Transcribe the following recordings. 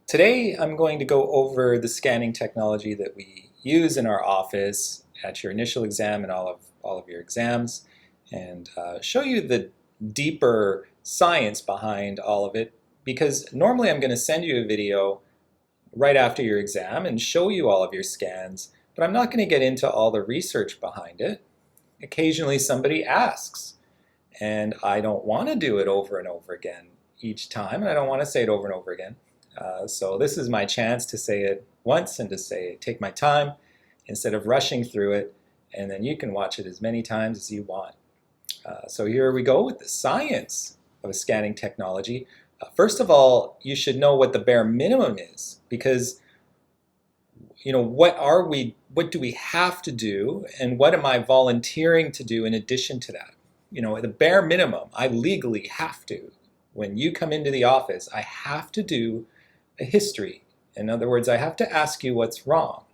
Today I'm going to go over the scanning technology that we use in our office at your initial exam and all of your exams, and show you the deeper science behind all of it, because normally I'm going to send you a video right after your exam and show you all of your scans, but I'm not going to get into all the research behind it. Occasionally somebody asks, and I don't want to do it over and over again each time, and I don't want to say it over and over again. So this is my chance to say it once and to take my time instead of rushing through it, and then you can watch it as many times as you want. So here we go with the science of a scanning technology. First of all, you should know what the bare minimum is, because what do we have to do, and what am I volunteering to do in addition to that? The bare minimum, I legally have to. When you come into the office, I have to do a history. In other words, I have to ask you what's wrong.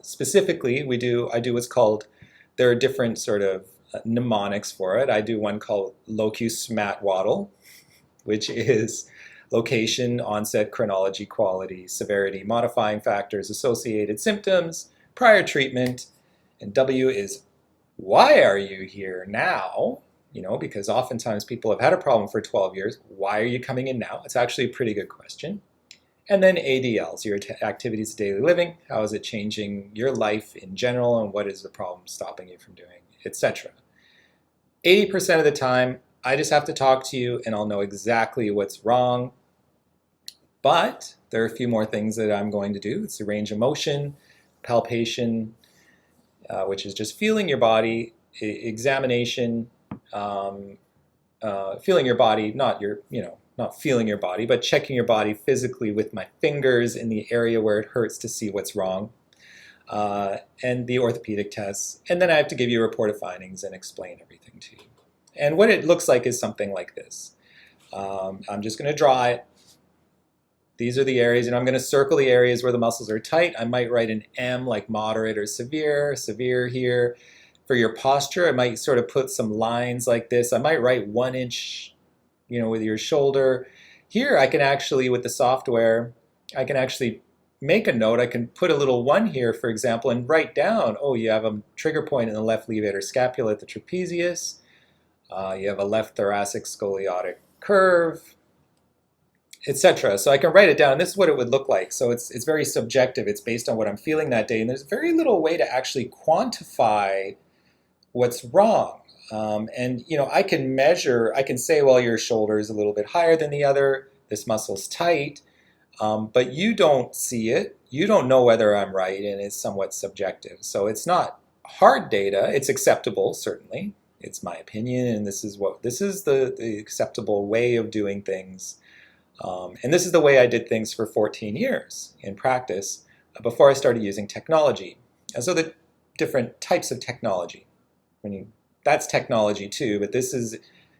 Specifically, I do what's called, there are different sort of mnemonics for it. I do one called locus mat waddle, which is location, onset, chronology, quality, severity, modifying factors, associated symptoms, prior treatment, and W is why are you here now? Because oftentimes people have had a problem for 12 years. Why are you coming in now? It's actually a pretty good question. And then ADLs, your activities of daily living. How is it changing your life in general, and what is the problem stopping you from doing, etc. 80% of the time, I just have to talk to you and I'll know exactly what's wrong. But there are a few more things that I'm going to do. It's the range of motion, palpation, which is just feeling your body, examination, feeling your body, not feeling your body, but checking your body physically with my fingers in the area where it hurts to see what's wrong, and the orthopedic tests. And then I have to give you a report of findings and explain everything to you. And what it looks like is something like this. I'm just going to draw it. These are the areas, and I'm going to circle the areas where the muscles are tight. I might write an M like moderate or severe, severe here. For your posture, I might sort of put some lines like this. I might write 1 inch, with your shoulder. Here I can actually, with the software, I can actually make a note. I can put a little 1 here, for example, and write down, oh, you have a trigger point in the left levator scapula at the trapezius. You have a left thoracic scoliotic curve, etc. So I can write it down, and this is what it would look like. So it's very subjective. It's based on what I'm feeling that day, and there's very little way to actually quantify what's wrong. And I can measure, I can say, well, your shoulder is a little bit higher than the other, this muscle's tight, but you don't see it. You don't know whether I'm right, and it's somewhat subjective. So it's not hard data. It's acceptable, certainly. It's my opinion, and this is the acceptable way of doing things. And this is the way I did things for 14 years in practice before I started using technology. And so the different types of technology. That's technology too, but this is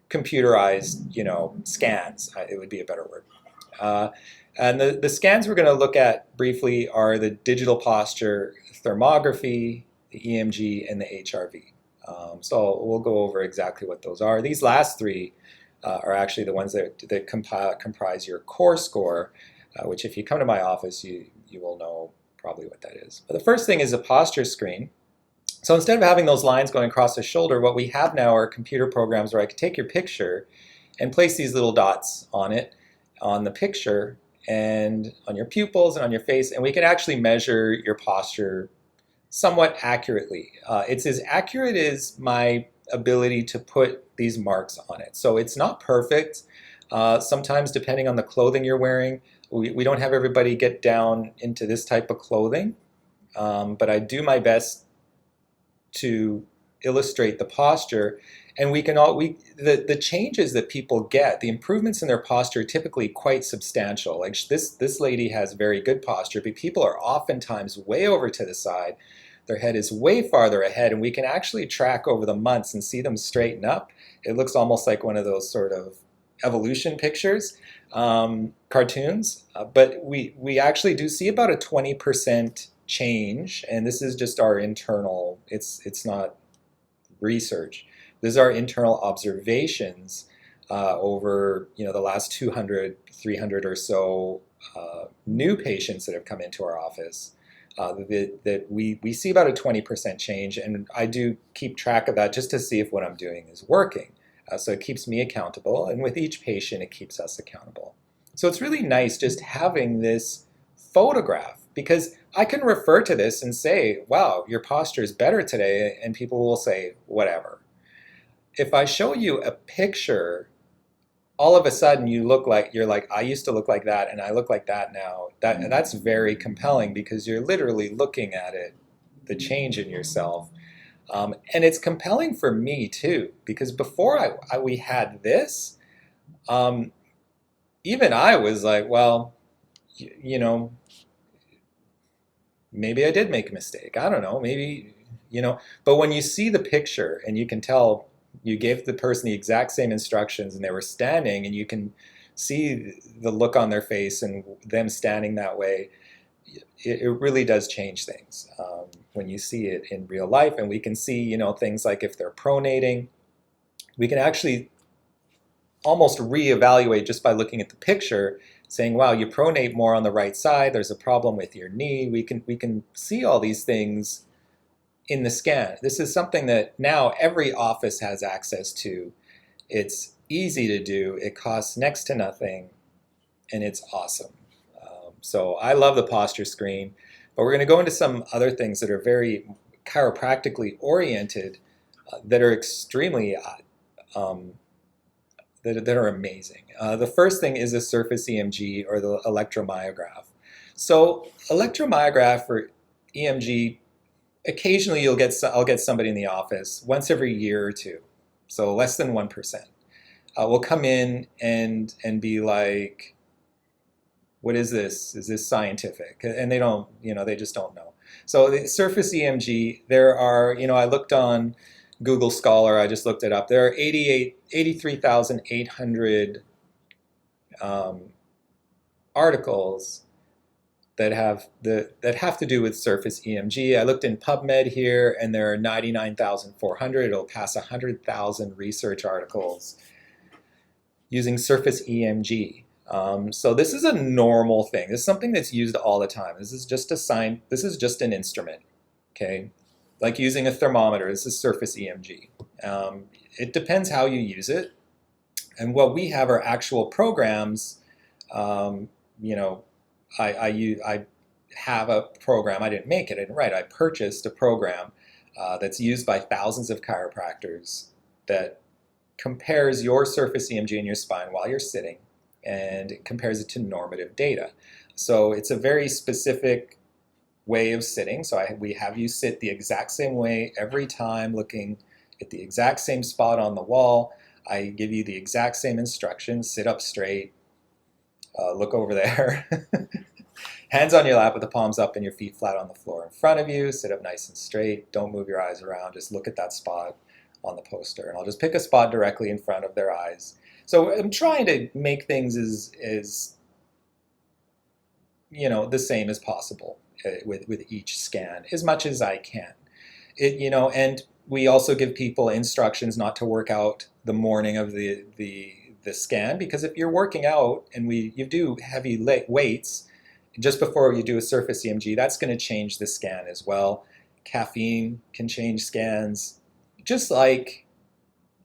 computerized, scans. It would be a better word. And the scans we're going to look at briefly are the digital posture thermography, the EMG, and the HRV. So we'll go over exactly what those are. These last three are actually the ones that comprise your core score, which if you come to my office, you will know probably what that is. But the first thing is a posture screen. So instead of having those lines going across the shoulder, what we have now are computer programs where I can take your picture and place these little dots on it, on the picture, and on your pupils and on your face, and we can actually measure your posture somewhat accurately. It's as accurate as my ability to put these marks on it. So it's not perfect. Sometimes, depending on the clothing you're wearing, we don't have everybody get down into this type of clothing, but I do my best to illustrate the posture, and the changes that people get, the improvements in their posture are typically quite substantial. Like this lady has very good posture, but people are oftentimes way over to the side. Their head is way farther ahead, and we can actually track over the months and see them straighten up. It looks almost like one of those sort of evolution pictures, cartoons, but we actually do see about a 20% change, and this is just our internal, it's not research. This is our internal observations over the last 200, 300 or so new patients that have come into our office. That we see about a 20% change, and I do keep track of that just to see if what I'm doing is working. So it keeps me accountable, and with each patient it keeps us accountable. So it's really nice just having this photograph, because I can refer to this and say, wow, your posture is better today, and people will say whatever. If I show you a picture, all of a sudden you're like, I used to look like that and I look like that now. That's very compelling, because you're literally looking at it, the change in yourself. And it's compelling for me too, because before we had this, even I was like, well, maybe I did make a mistake. I don't know, maybe, but when you see the picture and you can tell you gave the person the exact same instructions and they were standing, and you can see the look on their face and them standing that way, it really does change things when you see it in real life. And we can see, things like if they're pronating, we can actually almost reevaluate just by looking at the picture, saying, wow, you pronate more on the right side, there's a problem with your knee. We can see all these things in the scan. This is something that now every office has access to. It's easy to do, it costs next to nothing, and it's awesome. So I love the posture screen, but we're going to go into some other things that are very chiropractically oriented, that are extremely that are amazing. The first thing is a surface EMG, or the electromyograph. So electromyograph or EMG, occasionally I'll get somebody in the office once every year or two, so less than 1%, will come in and be like, what is this? Is this scientific? And they don't, they just don't know. So the surface EMG, there are, I looked on Google Scholar, I just looked it up. There are 83,800 articles that have to do with surface EMG. I looked in PubMed here, and there are 99,400. It'll pass 100,000 research articles using surface EMG. So this is a normal thing. This is something that's used all the time. This is just an instrument, okay? Like using a thermometer, this is surface EMG. It depends how you use it. And what we have are actual programs. I have a program. I didn't make it. I didn't write it. I purchased a program that's used by thousands of chiropractors that compares your surface EMG in your spine while you're sitting, and it compares it to normative data. So it's a very specific way of sitting. So we have you sit the exact same way every time, looking at the exact same spot on the wall. I give you the exact same instructions: sit up straight, look over there, hands on your lap with the palms up and your feet flat on the floor in front of you, sit up nice and straight, don't move your eyes around, just look at that spot on the poster. And I'll just pick a spot directly in front of their eyes. So I'm trying to make things as the same as possible with each scan, as much as I can. And we also give people instructions not to work out the morning of the scan, because if you're working out and you do heavy weights just before you do a surface EMG, that's going to change the scan as well. Caffeine can change scans, just like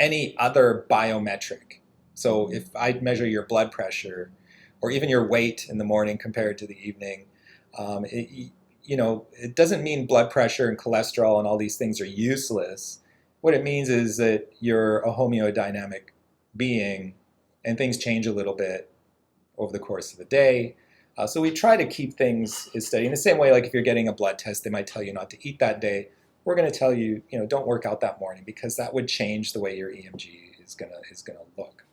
any other biometric. So if I measure your blood pressure, or even your weight in the morning compared to the evening, it doesn't mean blood pressure and cholesterol and all these things are useless. What it means is that you're a homeodynamic being, and things change a little bit over the course of the day. So we try to keep things as steady. In the same way, like if you're getting a blood test, they might tell you not to eat that day. We're going to tell you, don't work out that morning, because that would change the way your EMG is going to look.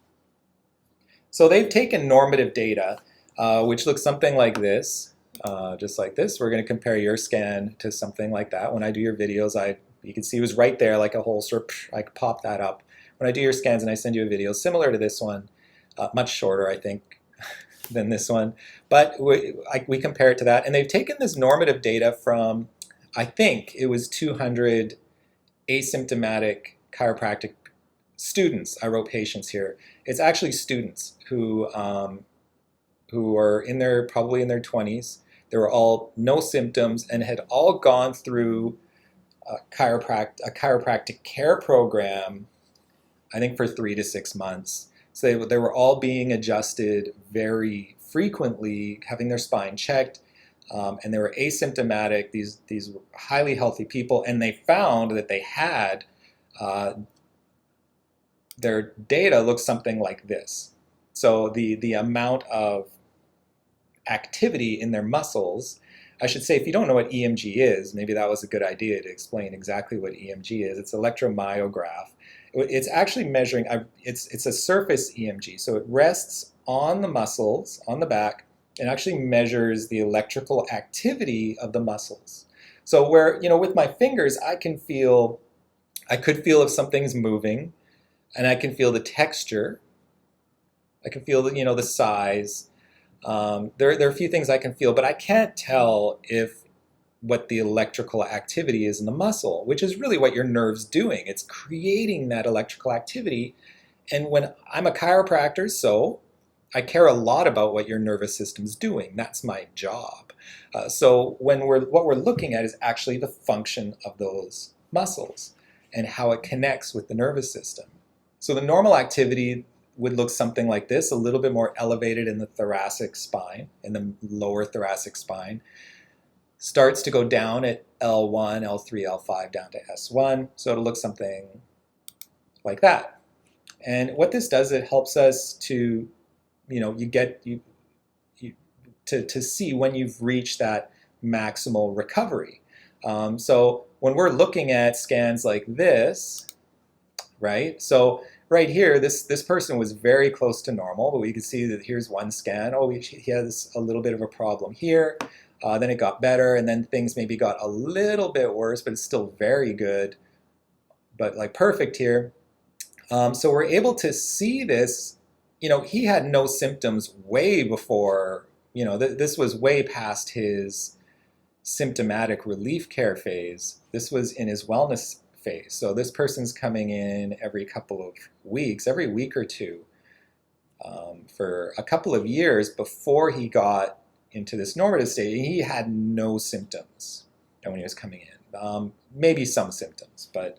So they've taken normative data, which looks something like this, just like this. We're going to compare your scan to something like that. When I do your videos, you can see it was right there, like a whole sort of, I could pop that up. When I do your scans and I send you a video similar to this one, much shorter, I think, than this one, but we compare it to that. And they've taken this normative data from, I think it was 200 asymptomatic chiropractic students. I wrote patients here. It's actually students who are probably in their 20s. They were all no symptoms and had all gone through a chiropractic care program, I think for 3 to 6 months. So they were all being adjusted very frequently, having their spine checked, and they were asymptomatic, these highly healthy people, and they found that they had, their data looks something like this. So the amount of activity in their muscles, I should say, if you don't know what EMG is, maybe that was a good idea to explain exactly what EMG is. It's electromyograph. It's actually measuring, it's a surface EMG, so it rests on the muscles, on the back, and actually measures the electrical activity of the muscles. So where, with my fingers, I could feel if something's moving, and I can feel the texture. I can feel the size. There are a few things I can feel, but I can't tell what the electrical activity is in the muscle, which is really what your nerve's doing. It's creating that electrical activity. And when I'm a chiropractor, so I care a lot about what your nervous system's doing. That's my job. So what we're looking at is actually the function of those muscles and how it connects with the nervous system. So the normal activity would look something like this, a little bit more elevated in the thoracic spine, in the lower thoracic spine. Starts to go down at L1, L3, L5, down to S1. So it'll look something like that. And what this does, it helps us to, to see when you've reached that maximal recovery. So when we're looking at scans like this, right? So right here, this person was very close to normal, but we can see that here's one scan. Oh, he has a little bit of a problem here. Then it got better, and then things maybe got a little bit worse, but it's still very good, but like perfect here. So we're able to see this. He had no symptoms way before, this was way past his symptomatic relief care phase. This was in his wellness phase. So this person's coming in every couple of weeks, every week or two, for a couple of years before he got into this normative state. He had no symptoms when he was coming in. Maybe some symptoms, but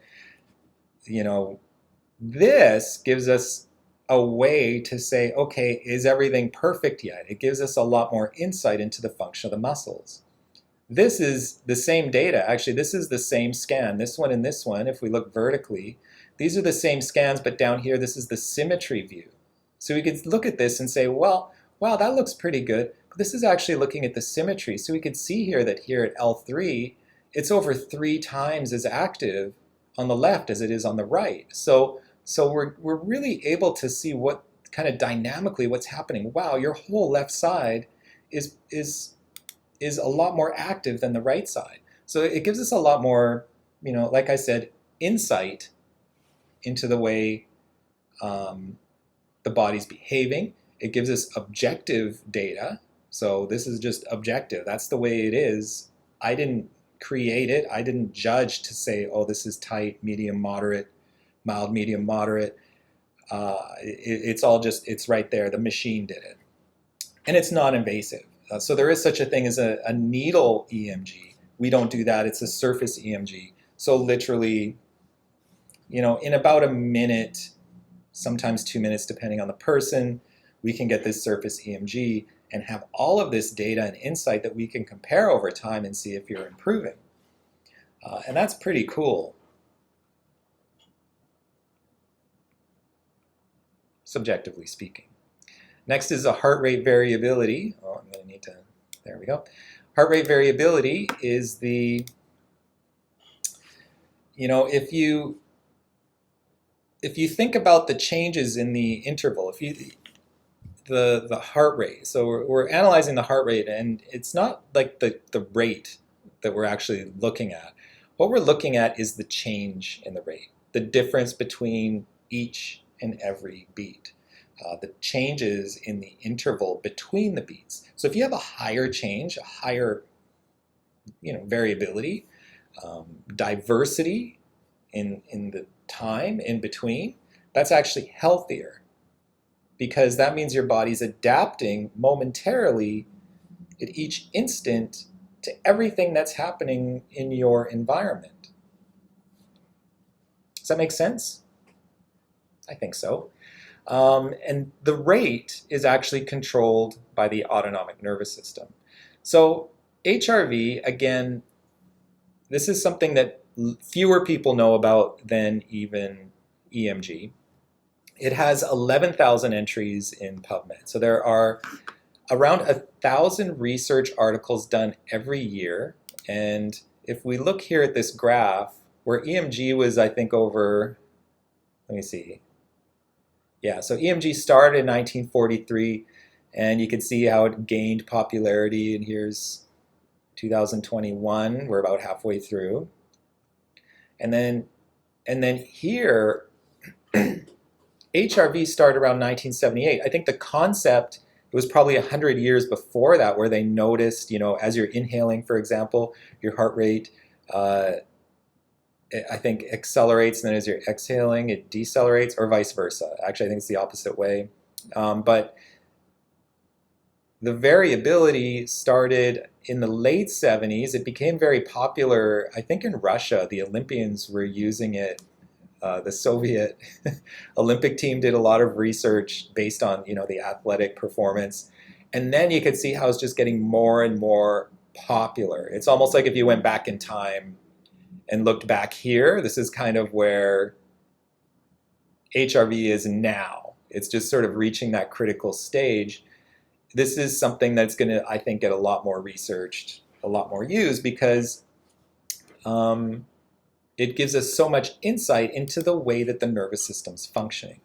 this gives us a way to say, okay, is everything perfect yet? It gives us a lot more insight into the function of the muscles. This is the same data. Actually, this is the same scan. This one and this one, if we look vertically, these are the same scans, but down here, this is the symmetry view. So we could look at this and say, well, wow, that looks pretty good. But this is actually looking at the symmetry. So we could see here that here at L3, it's over 3 times as active on the left as it is on the right. So we're really able to see what kind of dynamically what's happening. Wow, your whole left side is a lot more active than the right side. So it gives us a lot more, like I said, insight into the way the body's behaving. It gives us objective data. So this is just objective. That's the way it is. I didn't create it. I didn't judge to say, oh, this is tight, medium, moderate, mild, medium, moderate. It's all just, it's right there. The machine did it. And it's non-invasive. So there is such a thing as a needle EMG. We don't do that. It's a surface EMG. So literally, in about a minute, sometimes 2 minutes, depending on the person, we can get this surface EMG and have all of this data and insight that we can compare over time and see if you're improving. And that's pretty cool. Subjectively speaking. Next is a heart rate variability. Oh, I'm going to need to, there we go. Heart rate variability is the, if you think about the changes in the interval, the heart rate, so we're analyzing the heart rate, and it's not like the rate that we're actually looking at. What we're looking at is the change in the rate, the difference between each and every beat. The changes in the interval between the beats. So if you have a higher change, a higher variability, diversity in the time in between, That's actually healthier because that means your body's adapting momentarily at each instant to everything that's happening in your environment. Does that make sense? I think so. And the rate is actually controlled by the autonomic nervous system. So HRV, again, this is something that fewer people know about than even EMG. It has 11,000 entries in PubMed. So there are around 1,000 research articles done every year. And if we look here at this graph, where EMG was, I think, over, let me see. Yeah, so EMG started in 1943, and you can see how it gained popularity. And here's 2021, we're about halfway through. And then here, HRV started around 1978. I think the concept, it was probably 100 years before that where they noticed, as you're inhaling, for example, your heart rate, I think, accelerates, and then as you're exhaling, it decelerates, or vice versa. Actually, I think it's the opposite way. But the variability started in the late 70s. It became very popular, I think, in Russia. The Olympians were using it. The Soviet Olympic team did a lot of research based on, the athletic performance. And then you could see how it's just getting more and more popular. It's almost like if you went back in time and looked back here, this is kind of where HRV is now. It's just sort of reaching that critical stage. This is something that's going to, I think, get a lot more researched, a lot more used, because it gives us so much insight into the way that the nervous system's functioning.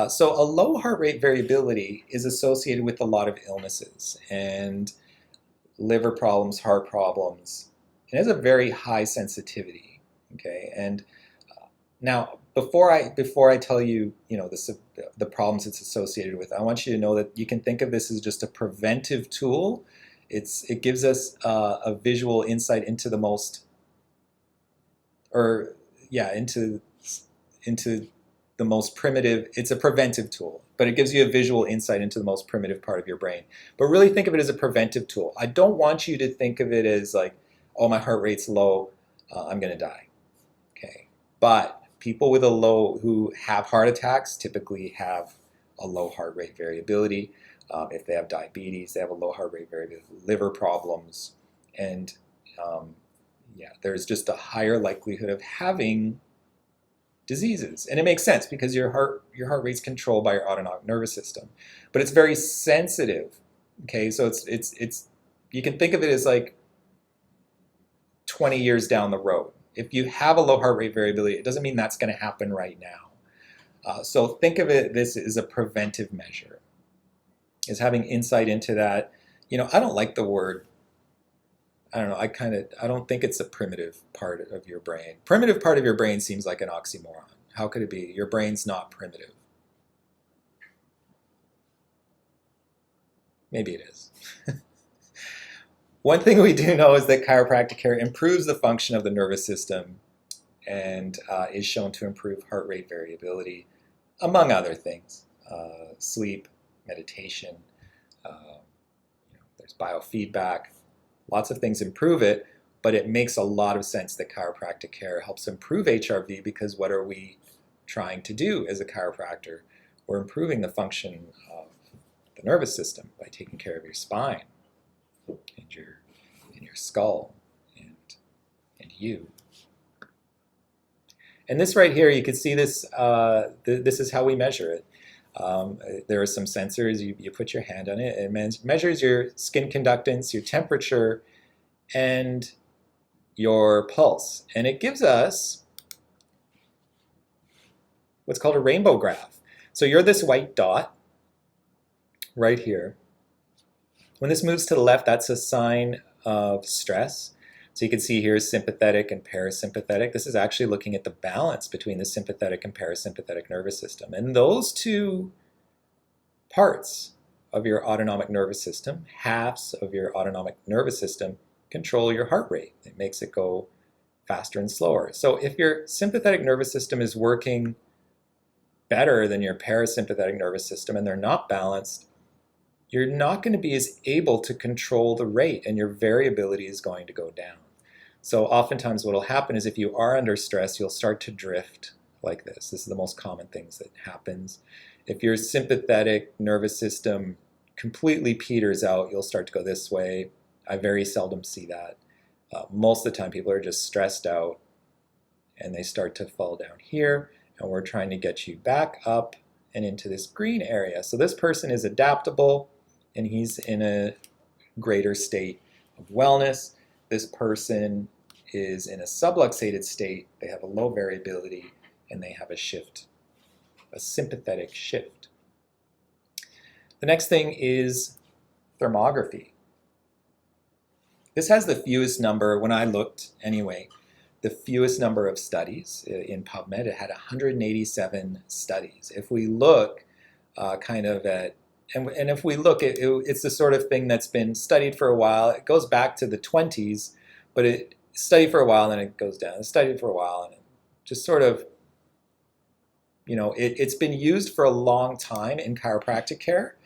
So a low heart rate variability is associated with a lot of illnesses and liver problems, heart problems. It has a very high sensitivity. Okay, and now before I tell you, the problems it's associated with, I want you to know that you can think of this as just a preventive tool. It gives us a visual insight into the most, into the most primitive. It's a preventive tool, but it gives you a visual insight into the most primitive part of your brain. But really think of it as a preventive tool. I don't want you to think of it as like, oh, my heart rate's low, I'm going to die. Okay, but people who have heart attacks typically have a low heart rate variability. If they have diabetes, they have a low heart rate variability, liver problems, and there's just a higher likelihood of having diseases. And it makes sense because your heart rate's controlled by your autonomic nervous system, but it's very sensitive. Okay, so it's you can think of it as like 20 years down the road. If you have a low heart rate variability, it doesn't mean that's going to happen right now. So think of this as a preventive measure, is having insight into that. I don't like the word, I don't know, I don't think it's a primitive part of your brain. Primitive part of your brain seems like an oxymoron. How could it be? Your brain's not primitive. Maybe it is. One thing we do know is that chiropractic care improves the function of the nervous system and is shown to improve heart rate variability, among other things. Sleep, meditation, there's biofeedback. Lots of things improve it, but it makes a lot of sense that chiropractic care helps improve HRV, because what are we trying to do as a chiropractor? We're improving the function of the nervous system by taking care of your spine and your skull and you. And this right here, you can see this. This is how we measure it. There are some sensors. You put your hand on it. It measures your skin conductance, your temperature, and your pulse. And it gives us what's called a rainbow graph. So you're this white dot right here. When this moves to the left, that's a sign of stress. So you can see here sympathetic and parasympathetic. This is actually looking at the balance between the sympathetic and parasympathetic nervous system. And those two parts of your autonomic nervous system, halves of your autonomic nervous system, control your heart rate. It makes it go faster and slower. So if your sympathetic nervous system is working better than your parasympathetic nervous system and they're not balanced, you're not going to be as able to control the rate and your variability is going to go down. So oftentimes what will happen is if you are under stress, you'll start to drift like this. This is the most common things that happens. If your sympathetic nervous system completely peters out, you'll start to go this way. I very seldom see that. Most of the time people are just stressed out and they start to fall down here, and we're trying to get you back up and into this green area. So this person is adaptable and he's in a greater state of wellness. This person is in a subluxated state. They have a low variability and they have a shift, a sympathetic shift. The next thing is thermography. This has the fewest number, when I looked anyway, the fewest number of studies in PubMed. It had 187 studies. If we look kind of at, and if we look at, it's the sort of thing that's been studied for a while. It goes back to the 20s, but it studied for a while and then it goes down. It studied for a while and it just sort of, you know, it's been used for a long time in chiropractic care.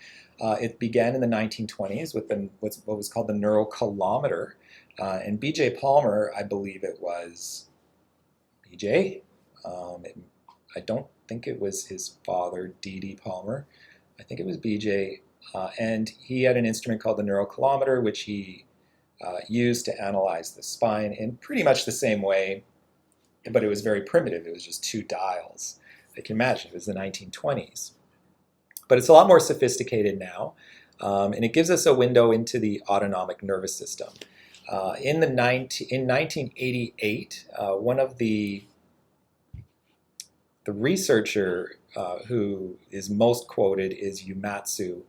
It began in the 1920s with what was called the neurocolometer. And B.J. Palmer, I believe it was B.J. I don't think it was his father, D.D. Palmer. I think it was B.J. And he had an instrument called the neurocolometer, which he used to analyze the spine in pretty much the same way, but it was very primitive. It was just two dials. You can imagine, it was the 1920s. But it's a lot more sophisticated now, and it gives us a window into the autonomic nervous system. In 1988, one of the researcher who is most quoted is Uematsu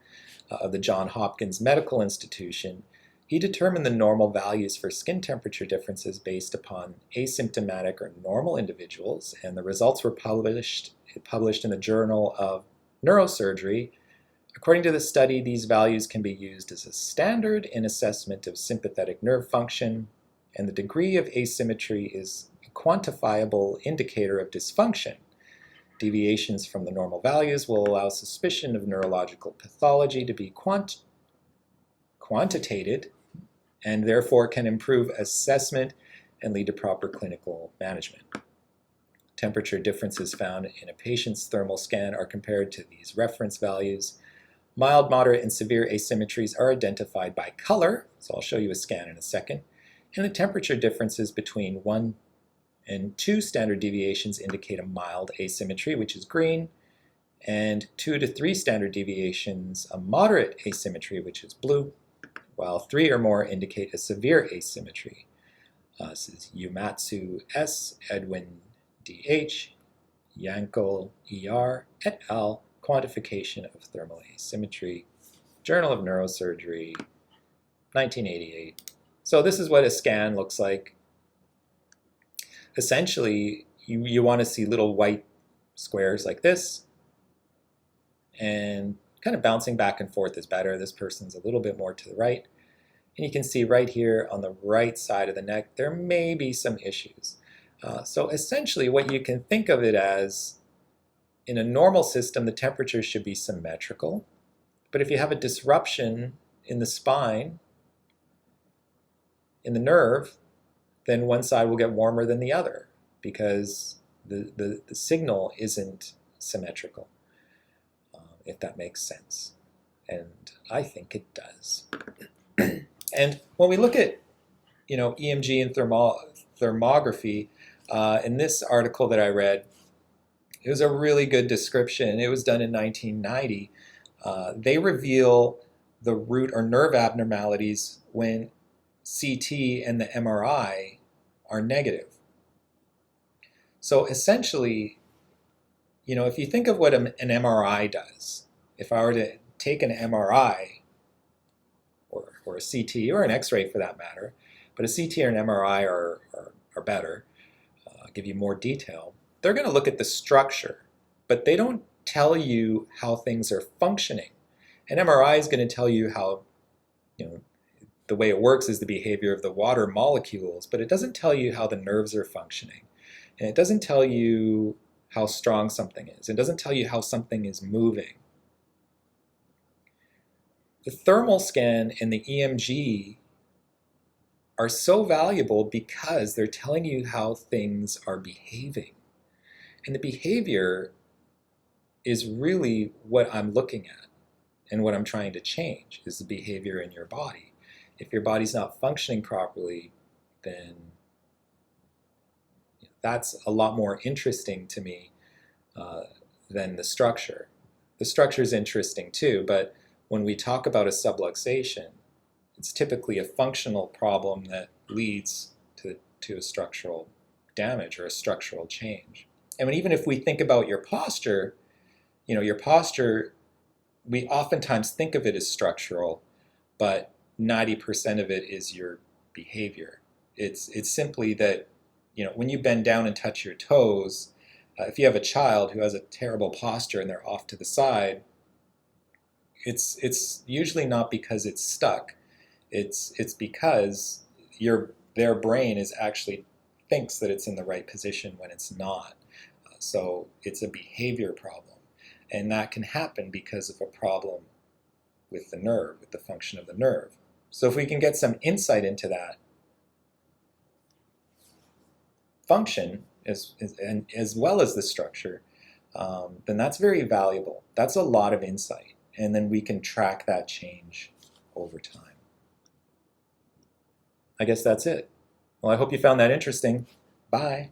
of the Johns Hopkins Medical Institution. He determined the normal values for skin temperature differences based upon asymptomatic or normal individuals, and the results were published in the Journal of Neurosurgery. According to the study, these values can be used as a standard in assessment of sympathetic nerve function, and the degree of asymmetry is a quantifiable indicator of dysfunction. Deviations from the normal values will allow suspicion of neurological pathology to be quantitated and therefore can improve assessment and lead to proper clinical management. Temperature differences found in a patient's thermal scan are compared to these reference values. Mild, moderate, and severe asymmetries are identified by color, so I'll show you a scan in a second, and the temperature differences between 1 and 2 standard deviations indicate a mild asymmetry, which is green, and 2 to 3 standard deviations, a moderate asymmetry, which is blue, while 3 or more indicate a severe asymmetry. This is Uematsu S, Edwin D.H., Yankel E.R., et al., Quantification of Thermal Asymmetry, Journal of Neurosurgery, 1988. So this is what a scan looks like. Essentially, you want to see little white squares like this, and kind of bouncing back and forth is better. This person's a little bit more to the right. And you can see right here on the right side of the neck, there may be some issues. So essentially what you can think of it as, in a normal system, the temperature should be symmetrical. But if you have a disruption in the spine, in the nerve, then one side will get warmer than the other because the signal isn't symmetrical, if that makes sense. And I think it does. And when we look at, EMG and thermography, in this article that I read, it was a really good description. It was done in 1990. They reveal the root or nerve abnormalities when CT and the MRI are negative. So essentially, if you think of what an MRI does, if I were to take an MRI or a CT or an X-ray for that matter, but a CT or an MRI are better, give you more detail. They're going to look at the structure, but they don't tell you how things are functioning. An MRI is going to tell you how, the way it works is the behavior of the water molecules, but it doesn't tell you how the nerves are functioning. And it doesn't tell you how strong something is. It doesn't tell you how something is moving. The thermal scan and the EMG are so valuable because they're telling you how things are behaving. And the behavior is really what I'm looking at and what I'm trying to change is the behavior in your body. If your body's not functioning properly, then that's a lot more interesting to me than the structure. The structure is interesting too, but when we talk about a subluxation, it's typically a functional problem that leads to a structural damage or a structural change. And even if we think about your posture, your posture, we oftentimes think of it as structural, but 90% of it is your behavior. It's simply that, when you bend down and touch your toes, if you have a child who has a terrible posture and they're off to the side, it's usually not because it's stuck. It's because their brain is actually thinks that it's in the right position when it's not. So it's a behavior problem. And that can happen because of a problem with the nerve, with the function of the nerve. So if we can get some insight into that function as well as the structure, then that's very valuable. That's a lot of insight. And then we can track that change over time. I guess that's it. Well, I hope you found that interesting. Bye.